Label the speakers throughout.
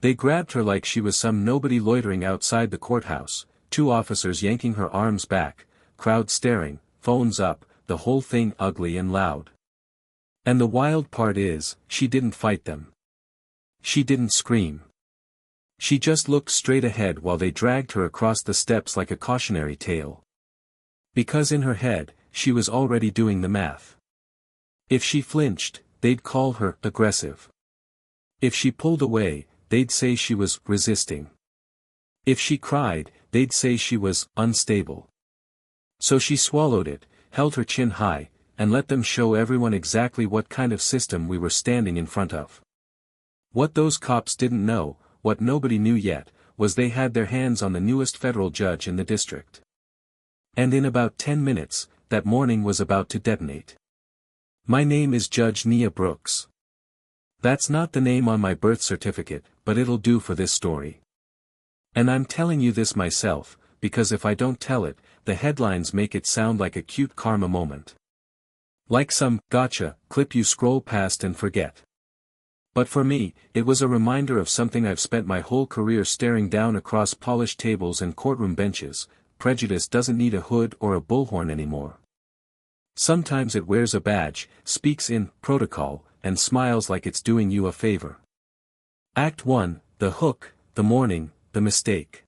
Speaker 1: They grabbed her like she was some nobody loitering outside the courthouse, 2 officers yanking her arms back, crowd staring, phones up, the whole thing ugly and loud. And the wild part is, she didn't fight them. She didn't scream. She just looked straight ahead while they dragged her across the steps like a cautionary tale. Because in her head, she was already doing the math. If she flinched, they'd call her aggressive. If she pulled away, they'd say she was resisting. If she cried, they'd say she was unstable. So she swallowed it, held her chin high, and let them show everyone exactly what kind of system we were standing in front of. What those cops didn't know, what nobody knew yet, was they had their hands on the newest federal judge in the district. And in about 10 minutes, that morning was about to detonate. My name is Judge Nia Brooks. That's not the name on my birth certificate, but it'll do for this story. And I'm telling you this myself, because if I don't tell it, the headlines make it sound like a cute karma moment. Like some gotcha clip you scroll past and forget. But for me, it was a reminder of something I've spent my whole career staring down across polished tables and courtroom benches: prejudice doesn't need a hood or a bullhorn anymore. Sometimes it wears a badge, speaks in protocol, and smiles like it's doing you a favor. Act 1, the hook, the morning, the mistake.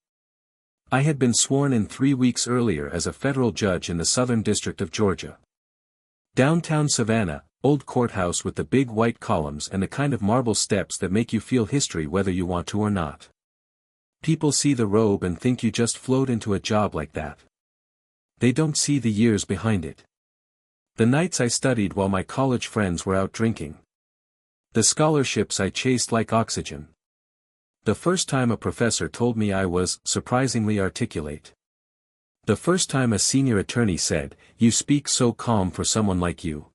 Speaker 1: I had been sworn in 3 weeks earlier as a federal judge in the Southern District of Georgia. Downtown Savannah, old courthouse with the big white columns and the kind of marble steps that make you feel history whether you want to or not. People see the robe and think you just flowed into a job like that. They don't see the years behind it. The nights I studied while my college friends were out drinking. The scholarships I chased like oxygen. The first time a professor told me I was surprisingly articulate. The first time a senior attorney said, "You speak so calm for someone like you."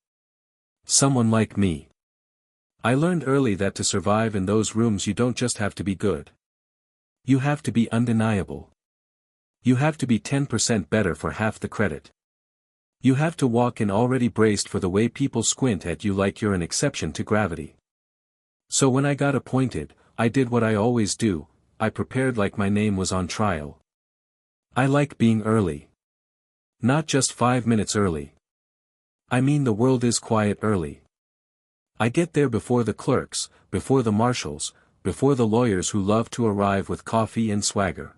Speaker 1: Someone like me. I learned early that to survive in those rooms you don't just have to be good. You have to be undeniable. You have to be 10% better for half the credit. You have to walk in already braced for the way people squint at you like you're an exception to gravity. So when I got appointed, I did what I always do, I prepared like my name was on trial. I like being early. Not just 5 minutes early. I mean the world is quiet early. I get there before the clerks, before the marshals, before the lawyers who love to arrive with coffee and swagger.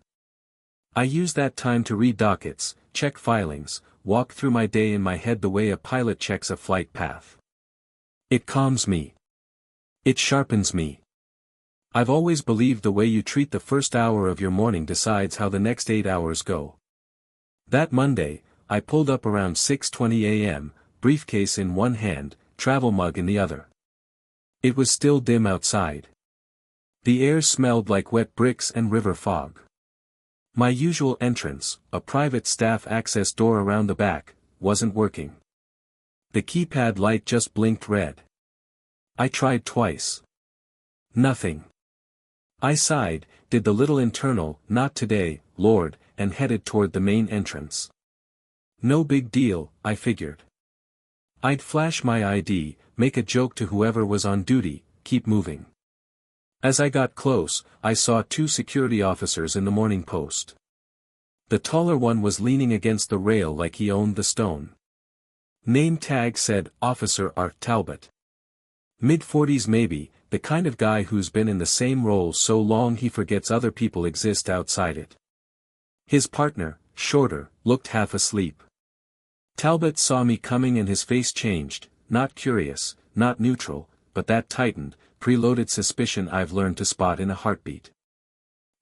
Speaker 1: I use that time to read dockets, check filings, walk through my day in my head the way a pilot checks a flight path. It calms me. It sharpens me. I've always believed the way you treat the first hour of your morning decides how the next 8 hours go. That Monday, I pulled up around 6:20 a.m., briefcase in one hand, travel mug in the other. It was still dim outside. The air smelled like wet bricks and river fog. My usual entrance, a private staff access door around the back, wasn't working. The keypad light just blinked red. I tried twice. Nothing. I sighed, did the little internal, "Not today, Lord," and headed toward the main entrance. No big deal, I figured. I'd flash my ID, make a joke to whoever was on duty, keep moving. As I got close, I saw 2 security officers in the Morning Post. The taller one was leaning against the rail like he owned the stone. Name tag said, Officer Art Talbot. Mid-40s maybe, the kind of guy who's been in the same role so long he forgets other people exist outside it. His partner, shorter, looked half asleep. Talbot saw me coming and his face changed, not curious, not neutral, but that tightened, preloaded suspicion I've learned to spot in a heartbeat.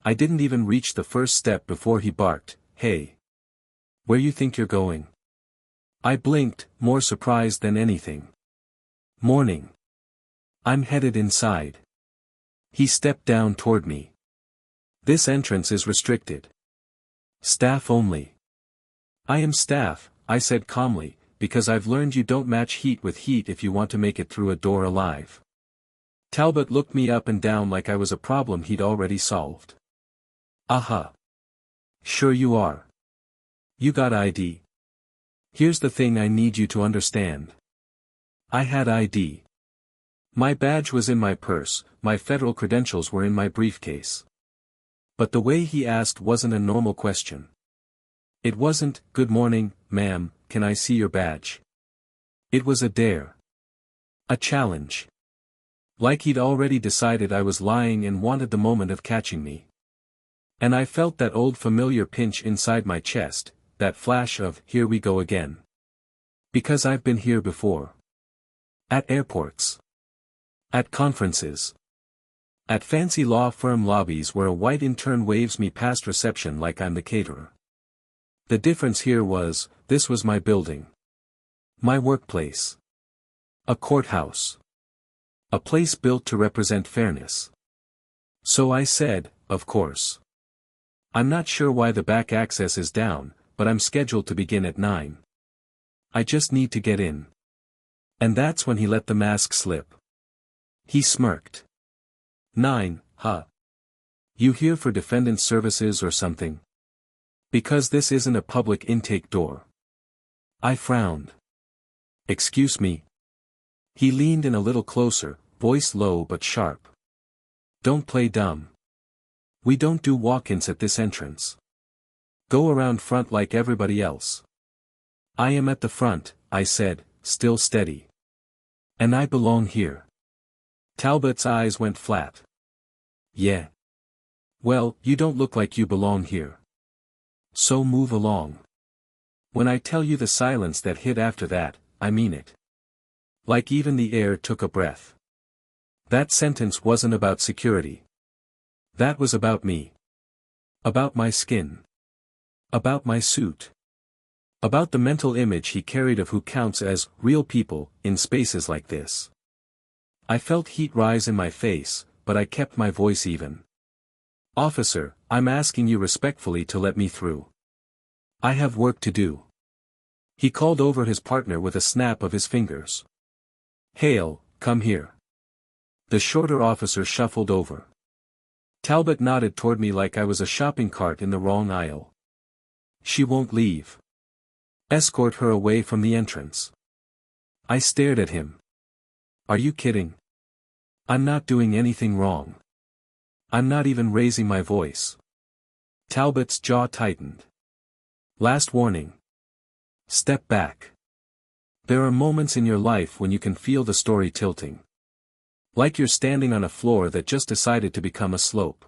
Speaker 1: I didn't even reach the first step before he barked, "Hey! Where you think you're going?" I blinked, more surprised than anything. "Morning. I'm headed inside." He stepped down toward me. "This entrance is restricted. Staff only." "I am staff," I said calmly, "because I've learned you don't match heat with heat if you want to make it through a door alive." Talbot looked me up and down like I was a problem he'd already solved. "Aha. Sure you are. You got ID. Here's the thing I need you to understand. I had ID. My badge was in my purse, my federal credentials were in my briefcase. But the way he asked wasn't a normal question. It wasn't, "Good morning, ma'am, can I see your badge?" It was a dare. A challenge. Like he'd already decided I was lying and wanted the moment of catching me. And I felt that old familiar pinch inside my chest, that flash of, here we go again. Because I've been here before. At airports. At conferences. At fancy law firm lobbies where a white intern waves me past reception like I'm the caterer. The difference here was, this was my building. My workplace. A courthouse. A place built to represent fairness. So I said, of course. I'm not sure why the back access is down, but I'm scheduled to begin at 9. I just need to get in. And that's when he let the mask slip. He smirked. 9, huh? You here for defendant services or something? Because this isn't a public intake door. I frowned. Excuse me. He leaned in a little closer, voice low but sharp. Don't play dumb. We don't do walk-ins at this entrance. Go around front like everybody else. I am at the front, I said, still steady. And I belong here. Talbot's eyes went flat. Yeah. Well, you don't look like you belong here. So move along. When I tell you the silence that hit after that, I mean it. Like even the air took a breath. That sentence wasn't about security. That was about me. About my skin. About my suit. About the mental image he carried of who counts as real people in spaces like this. I felt heat rise in my face, but I kept my voice even. Officer, I'm asking you respectfully to let me through. I have work to do. He called over his partner with a snap of his fingers. Hale, come here. The shorter officer shuffled over. Talbot nodded toward me like I was a shopping cart in the wrong aisle. She won't leave. Escort her away from the entrance. I stared at him. Are you kidding? I'm not doing anything wrong. I'm not even raising my voice. Talbot's jaw tightened. Last warning. Step back. There are moments in your life when you can feel the story tilting. Like you're standing on a floor that just decided to become a slope.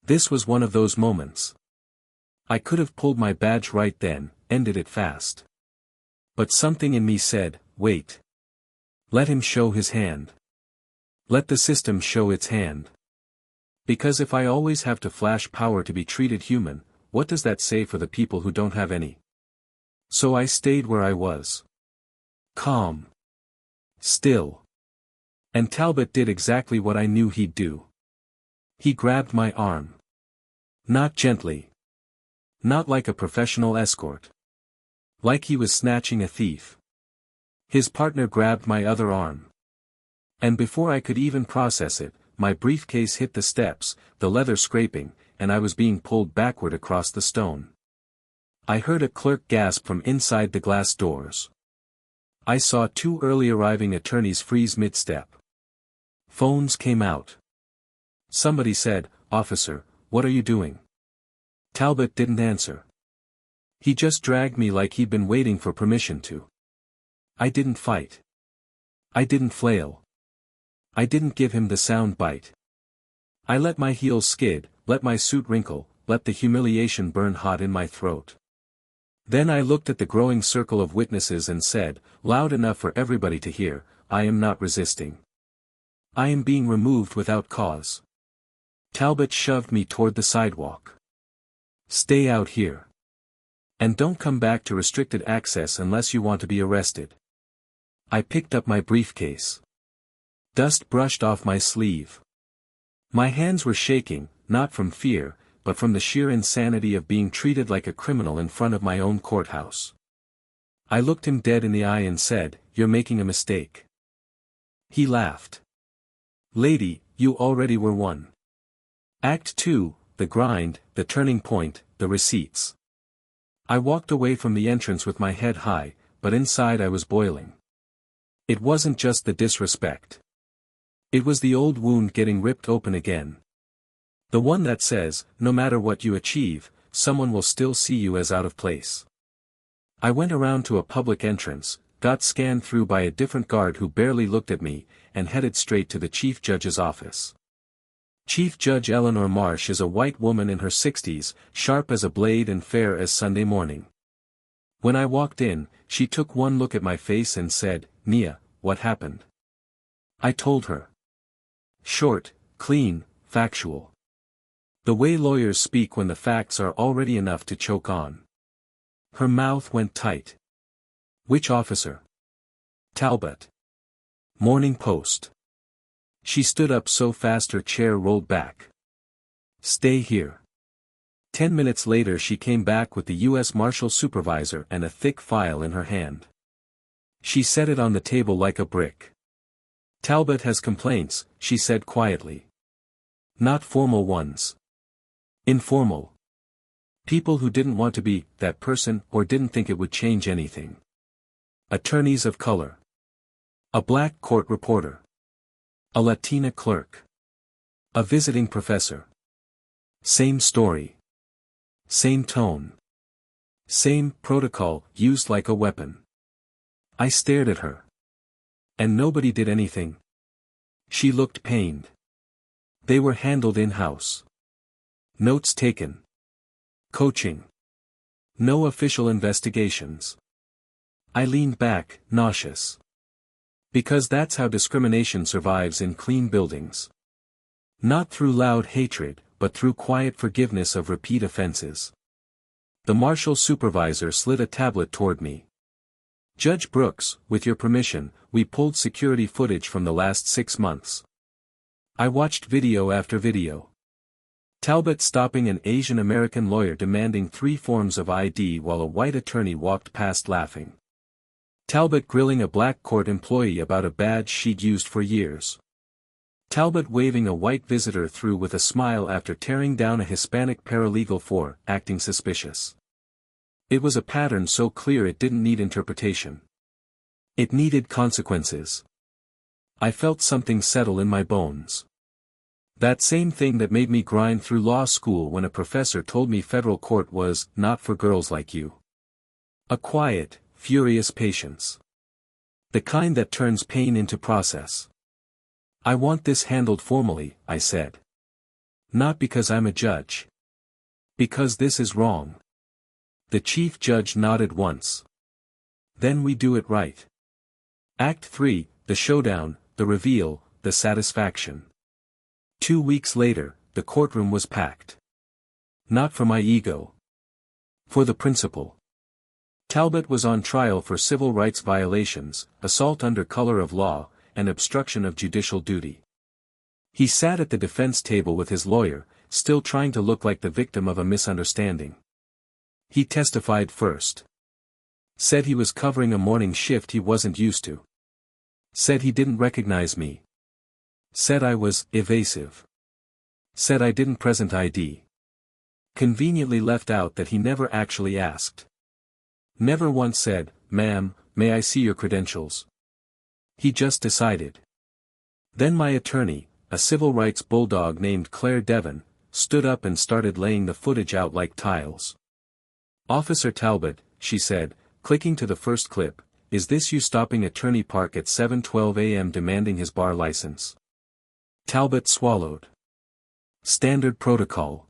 Speaker 1: This was one of those moments. I could have pulled my badge right then, ended it fast. But something in me said, wait. Let him show his hand. Let the system show its hand. Because if I always have to flash power to be treated human, what does that say for the people who don't have any? So I stayed where I was. Calm. Still. And Talbot did exactly what I knew he'd do. He grabbed my arm. Not gently. Not like a professional escort. Like he was snatching a thief. His partner grabbed my other arm. And before I could even process it, my briefcase hit the steps, the leather scraping, and I was being pulled backward across the stone. I heard a clerk gasp from inside the glass doors. I saw 2 early arriving attorneys freeze mid-step. Phones came out. Somebody said, "Officer, what are you doing?" Talbot didn't answer. He just dragged me like he'd been waiting for permission to. I didn't fight. I didn't flail. I didn't give him the sound bite. I let my heels skid, let my suit wrinkle, let the humiliation burn hot in my throat. Then I looked at the growing circle of witnesses and said, loud enough for everybody to hear, I am not resisting. I am being removed without cause. Talbot shoved me toward the sidewalk. Stay out here. And don't come back to restricted access unless you want to be arrested. I picked up my briefcase. Dust brushed off my sleeve. My hands were shaking, not from fear, but from the sheer insanity of being treated like a criminal in front of my own courthouse. I looked him dead in the eye and said, "You're making a mistake." He laughed. "Lady, you already were one. Act 2, the grind, the turning point, the receipts." I walked away from the entrance with my head high, but inside I was boiling. It wasn't just the disrespect. It was the old wound getting ripped open again. The one that says, no matter what you achieve, someone will still see you as out of place. I went around to a public entrance, got scanned through by a different guard who barely looked at me, and headed straight to the Chief Judge's office. Chief Judge Eleanor Marsh is a white woman in her 60s, sharp as a blade and fair as Sunday morning. When I walked in, she took one look at my face and said, "Nia, what happened?" I told her. Short, clean, factual. The way lawyers speak when the facts are already enough to choke on. Her mouth went tight. "Which officer?" "Talbot." Morning Post. She stood up so fast her chair rolled back. "Stay here." 10 minutes later she came back with the U.S. Marshal Supervisor and a thick file in her hand. She set it on the table like a brick. "Talbot has complaints," she said quietly. "Not formal ones. Informal. People who didn't want to be that person or didn't think it would change anything. Attorneys of color. A black court reporter. A Latina clerk. A visiting professor. Same story. Same tone. Same protocol used like a weapon." I stared at her. "And nobody did anything?" She looked pained. "They were handled in-house. Notes taken. Coaching. No official investigations." I leaned back, nauseous. Because that's how discrimination survives in clean buildings. Not through loud hatred, but through quiet forgiveness of repeat offenses. The Marshal Supervisor slid a tablet toward me. "Judge Brooks, with your permission, we pulled security footage from the last 6 months." I watched video after video. Talbot stopping an Asian American lawyer demanding 3 forms of ID while a white attorney walked past laughing. Talbot grilling a black court employee about a badge she'd used for years. Talbot waving a white visitor through with a smile after tearing down a Hispanic paralegal for acting suspicious. It was a pattern so clear it didn't need interpretation. It needed consequences. I felt something settle in my bones. That same thing that made me grind through law school when a professor told me federal court was not for girls like you. A quiet, furious patience. The kind that turns pain into process. "I want this handled formally," I said. "Not because I'm a judge. Because this is wrong." The Chief Judge nodded once. "Then we do it right." Act 3, the showdown, the reveal, the satisfaction. 2 weeks later, the courtroom was packed. Not for my ego. For the principle. Talbot was on trial for civil rights violations, assault under color of law, and obstruction of judicial duty. He sat at the defense table with his lawyer, still trying to look like the victim of a misunderstanding. He testified first. Said he was covering a morning shift he wasn't used to. Said he didn't recognize me. Said I was evasive. Said I didn't present ID. Conveniently left out that he never actually asked. Never once said, "Ma'am, may I see your credentials?" He just decided. Then my attorney, a civil rights bulldog named Claire Devon, stood up and started laying the footage out like tiles. "Officer Talbot," she said, clicking to the first clip, "is this you stopping Attorney Park at 7:12 a.m. demanding his bar license?" Talbot swallowed. "Standard protocol."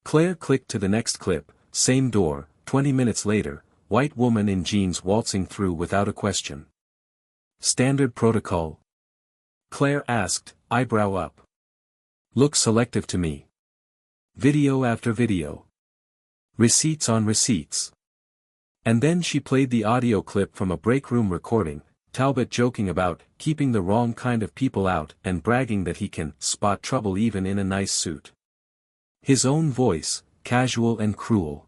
Speaker 1: Claire clicked to the next clip, same door, 20 minutes later, white woman in jeans waltzing through without a question. "Standard protocol?" Claire asked, eyebrow up. "Looks selective to me." Video after video. Receipts on receipts. And then she played the audio clip from a break room recording, Talbot joking about keeping the wrong kind of people out and bragging that he can spot trouble even in a nice suit. His own voice, casual and cruel.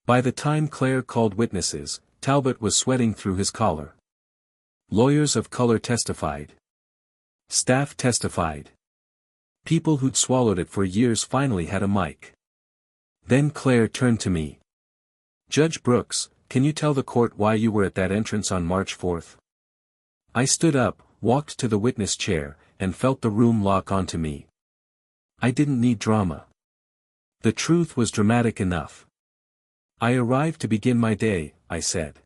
Speaker 1: By the time Claire called witnesses, Talbot was sweating through his collar. Lawyers of color testified. Staff testified. People who'd swallowed it for years finally had a mic. Then Claire turned to me. "Judge Brooks, can you tell the court why you were at that entrance on March 4th? I stood up, walked to the witness chair, and felt the room lock onto me. I didn't need drama. The truth was dramatic enough. I arrived to begin my day, I said.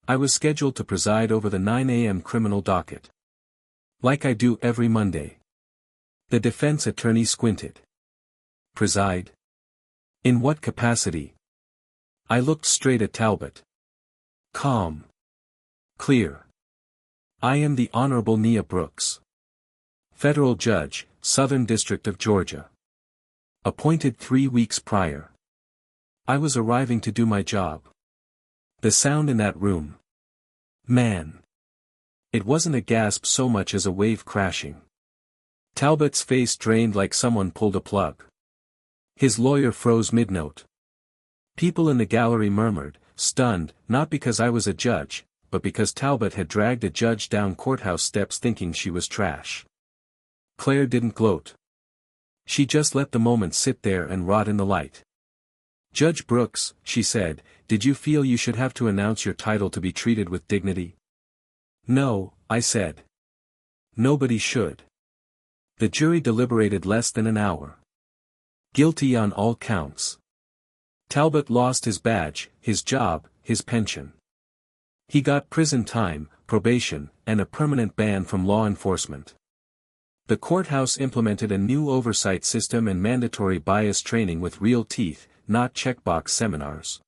Speaker 1: I was scheduled to preside over the 9 a.m. criminal docket. Like I do every Monday. The defense attorney squinted. Preside? In what capacity? I looked straight at Talbot. Calm. Clear. I am the Honorable Nia Brooks. Federal Judge, Southern District of Georgia. Appointed 3 weeks prior. I was arriving to do my job. The sound in that room. Man. It wasn't a gasp so much as a wave crashing. Talbot's face drained like someone pulled a plug. His lawyer froze mid-note. People in the gallery murmured, stunned, not because I was a judge, but because Talbot had dragged a judge down courthouse steps thinking she was trash. Claire didn't gloat. She just let the moment sit there and rot in the light. Judge Brooks, she said, did you feel you should have to announce your title to be treated with dignity? No, I said. Nobody should. The jury deliberated less than an hour. Guilty on all counts. Talbot lost his badge, his job, his pension. He got prison time, probation, and a permanent ban from law enforcement. The courthouse implemented a new oversight system and mandatory bias training with real teeth, not checkbox seminars.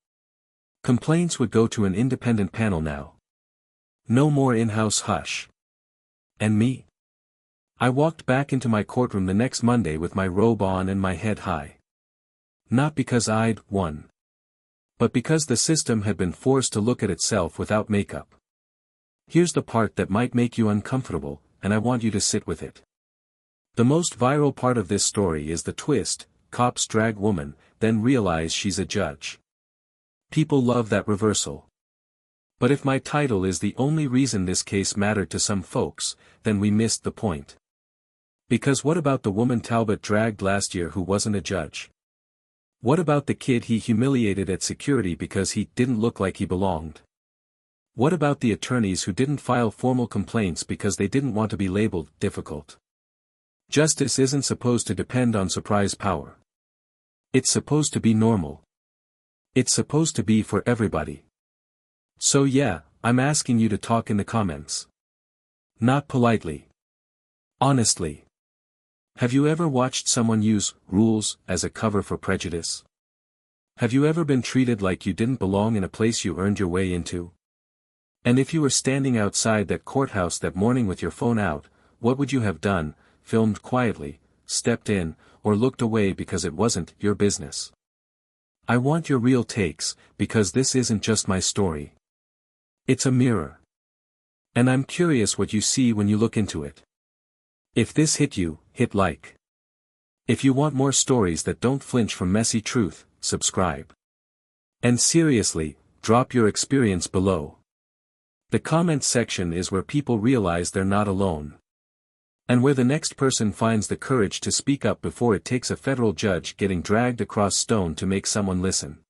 Speaker 1: Complaints would go to an independent panel now. No more in-house hush. And me? I walked back into my courtroom the next Monday with my robe on and my head high. Not because I'd won. But because the system had been forced to look at itself without makeup. Here's the part that might make you uncomfortable, and I want you to sit with it. The most viral part of this story is the twist: cops drag woman, then realize she's a judge. People love that reversal. But if my title is the only reason this case mattered to some folks, then we missed the point. Because what about the woman Talbot dragged last year who wasn't a judge? What about the kid he humiliated at security because he didn't look like he belonged? What about the attorneys who didn't file formal complaints because they didn't want to be labeled difficult? Justice isn't supposed to depend on surprise power. It's supposed to be normal. It's supposed to be for everybody. So yeah, I'm asking you to talk in the comments. Not politely. Honestly. Have you ever watched someone use rules as a cover for prejudice? Have you ever been treated like you didn't belong in a place you earned your way into? And if you were standing outside that courthouse that morning with your phone out, what would you have done? Filmed quietly, stepped in, or looked away because it wasn't your business? I want your real takes, because this isn't just my story. It's a mirror. And I'm curious what you see when you look into it. If this hit you, hit like. If you want more stories that don't flinch from messy truth, subscribe. And seriously, drop your experience below. The comments section is where people realize they're not alone. And where the next person finds the courage to speak up before it takes a federal judge getting dragged across stone to make someone listen.